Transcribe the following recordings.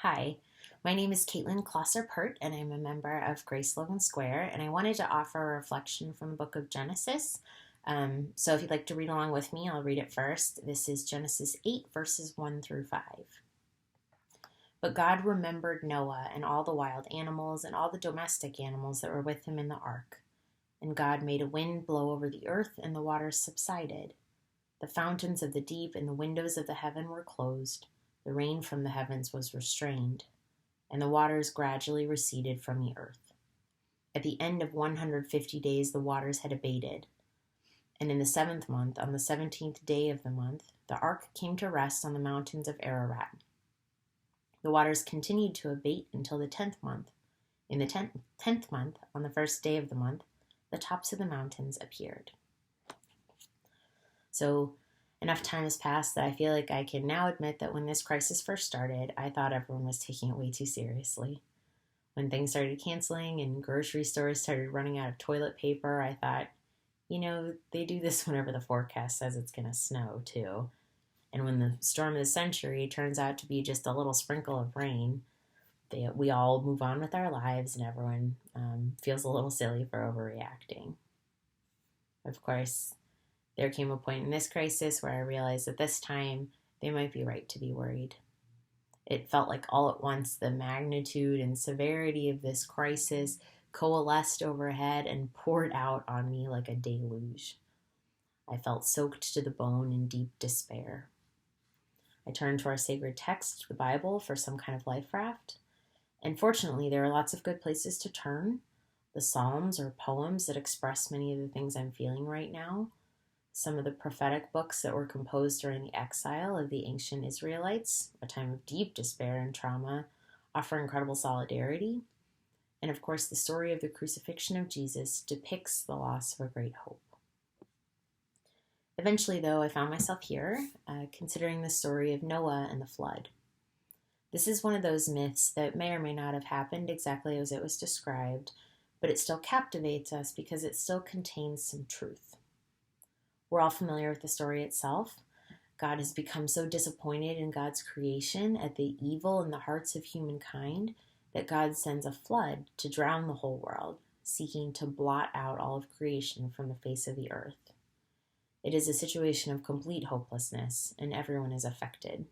Hi, my name is Closser Peart, and I'm a member of Grace Logan Square, and I wanted to offer a reflection from the book of Genesis. So if you'd like to read along with me, I'll read it first. This is Genesis 8, verses 1 through 5. But God remembered Noah and all the wild animals and all the domestic animals that were with him in the ark. And God made a wind blow over the earth, and the waters subsided. The fountains of the deep and the windows of the heaven were closed. The rain from the heavens was restrained, and the waters gradually receded from the earth. At the end of 150 days, the waters had abated. And in the 7th month, on the 17th day of the month, the ark came to rest on the mountains of Ararat. The waters continued to abate until the 10th month. In the 10th month, on the 1st day of the month, the tops of the mountains appeared. So, enough time has passed that I feel like I can now admit that when this crisis first started, I thought everyone was taking it way too seriously. When things started canceling and grocery stores started running out of toilet paper, I thought, they do this whenever the forecast says it's going to snow, too. And when the storm of the century turns out to be just a little sprinkle of rain, we all move on with our lives and everyone feels a little silly for overreacting. Of course, there came a point in this crisis where I realized that this time they might be right to be worried. It felt like all at once the magnitude and severity of this crisis coalesced overhead and poured out on me like a deluge. I felt soaked to the bone in deep despair. I turned to our sacred text, the Bible, for some kind of life raft. And fortunately, there are lots of good places to turn. The Psalms or poems that express many of the things I'm feeling right now. Some of the prophetic books that were composed during the exile of the ancient Israelites, a time of deep despair and trauma, offer incredible solidarity. And of course, the story of the crucifixion of Jesus depicts the loss of a great hope. Eventually, though, I found myself here, considering the story of Noah and the flood. This is one of those myths that may or may not have happened exactly as it was described, but it still captivates us because it still contains some truth. We're all familiar with the story itself. God has become so disappointed in God's creation at the evil in the hearts of humankind that God sends a flood to drown the whole world, seeking to blot out all of creation from the face of the earth. It is a situation of complete hopelessness, and everyone is affected.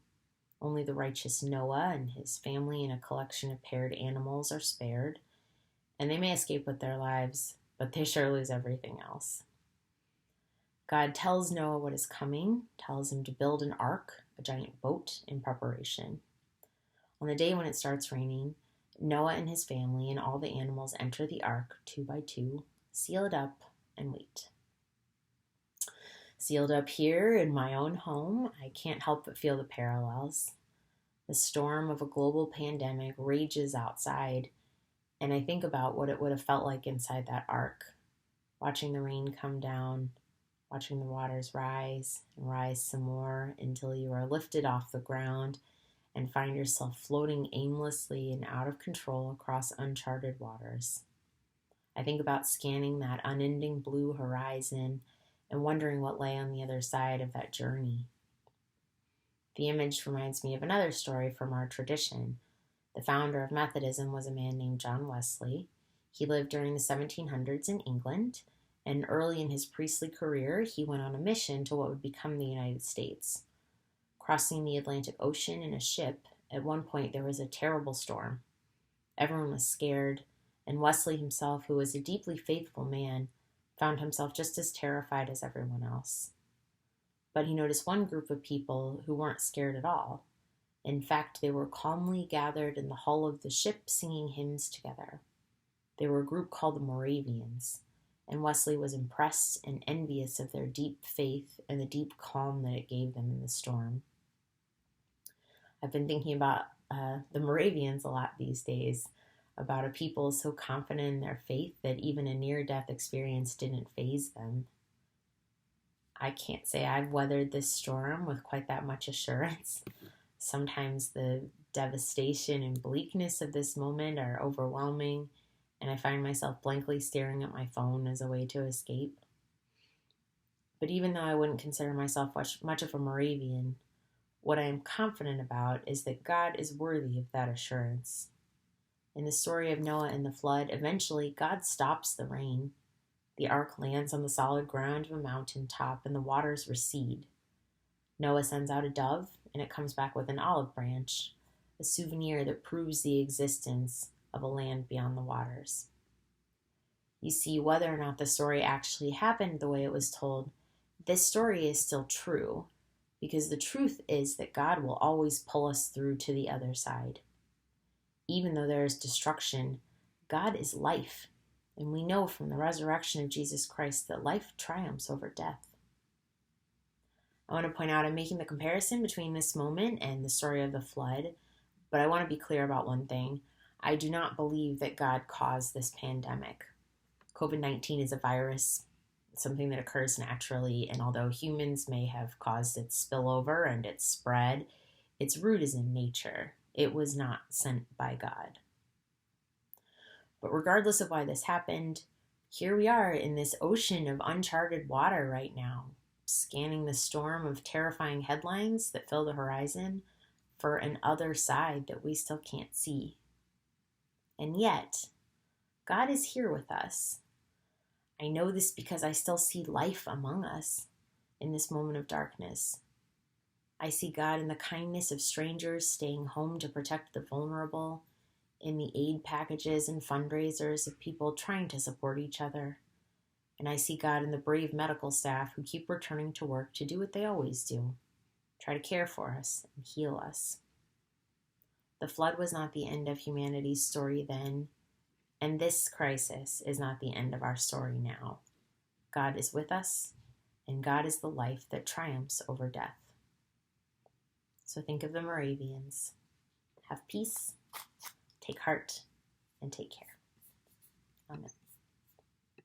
Only the righteous Noah and his family and a collection of paired animals are spared, and they may escape with their lives, but they sure lose everything else. God tells Noah what is coming, tells him to build an ark, a giant boat, in preparation. On the day when it starts raining, Noah and his family and all the animals enter the ark 2 by 2, seal it up, and wait. Sealed up here in my own home, I can't help but feel the parallels. The storm of a global pandemic rages outside, and I think about what it would have felt like inside that ark, watching the rain come down, watching the waters rise and rise some more until you are lifted off the ground and find yourself floating aimlessly and out of control across uncharted waters. I think about scanning that unending blue horizon and wondering what lay on the other side of that journey. The image reminds me of another story from our tradition. The founder of Methodism was a man named John Wesley. He lived during the 1700s in England, and early in his priestly career, he went on a mission to what would become the United States. Crossing the Atlantic Ocean in a ship, at one point there was a terrible storm. Everyone was scared, and Wesley himself, who was a deeply faithful man, found himself just as terrified as everyone else. But he noticed one group of people who weren't scared at all. In fact, they were calmly gathered in the hull of the ship singing hymns together. They were a group called the Moravians, and Wesley was impressed and envious of their deep faith and the deep calm that it gave them in the storm. I've been thinking about the Moravians a lot these days, about a people so confident in their faith that even a near-death experience didn't faze them. I can't say I've weathered this storm with quite that much assurance. Sometimes the devastation and bleakness of this moment are overwhelming, and I find myself blankly staring at my phone as a way to escape. But even though I wouldn't consider myself much of a Moravian, What I am confident about is that God is worthy of that assurance. In the story of Noah and the flood, eventually God stops the rain. The ark lands on the solid ground of a mountain top, and the waters recede. Noah sends out a dove, and it comes back with an olive branch, a souvenir that proves the existence of a land beyond the waters. You see, whether or not the story actually happened the way it was told, this story is still true, because the truth is that God will always pull us through to the other side. Even though there is destruction, God is life, and we know from the resurrection of Jesus Christ that life triumphs over death. I want to point out I'm making the comparison between this moment and the story of the flood, but I want to be clear about one thing. I do not believe that God caused this pandemic. COVID-19 is a virus, something that occurs naturally, and although humans may have caused its spillover and its spread, its root is in nature. It was not sent by God. But regardless of why this happened, here we are in this ocean of uncharted water right now, scanning the storm of terrifying headlines that fill the horizon for an other side that we still can't see. And yet, God is here with us. I know this because I still see life among us in this moment of darkness. I see God in the kindness of strangers staying home to protect the vulnerable, in the aid packages and fundraisers of people trying to support each other. And I see God in the brave medical staff who keep returning to work to do what they always do, try to care for us and heal us. The flood was not the end of humanity's story then, and this crisis is not the end of our story now. God is with us, and God is the life that triumphs over death. So think of the Moravians. Have peace, take heart, and take care.